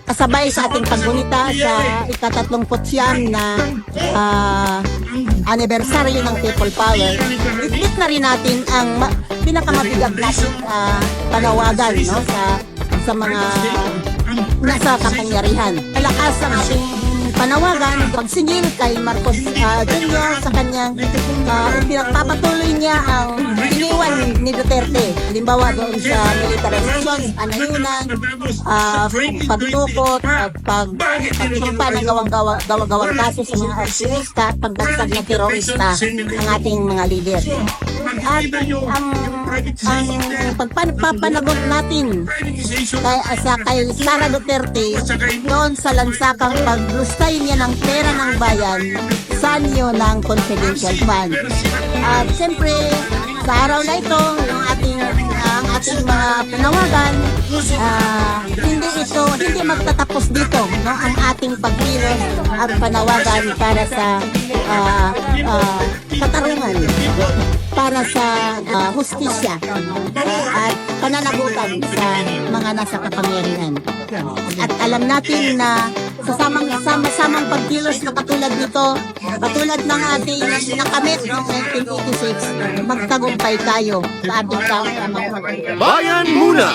kasabay sa ating paggunita sa ika-39 na anniversary ng People Power, itbit na rin natin ang pinakamabigat natin panawagan, no, sa mga nasa kapangyarihan. Malakas ang ating panawagan, pagsingil kay Marcos Jr. sa kanyang pinagpapatuloy niya ang iniwan ni Duterte. Halimbawa doon sa militarization, anayunan, pagtukot, pagtumpa ng gawang kaso sa mga artista, pagdagsag na terorista ang ating mga leader. At ang pagpapanagot natin kay Sara Duterte doon sa lansakang paglustay niya ng pera ng bayan sa anyo ng confidential fund. At siyempre, sa araw na ito, ang ating mga panawagan, hindi magtatapos dito, no? Ang ating pagkilos at panawagan para sa katarungan, para sa hustisya at pananagutan sa mga nasa kapangyarihan. At alam natin na sa samang pagkilos na katulad nito, katulad ng ating nakamit noong 1986, magtagumpay tayo sa ating Bayan Muna!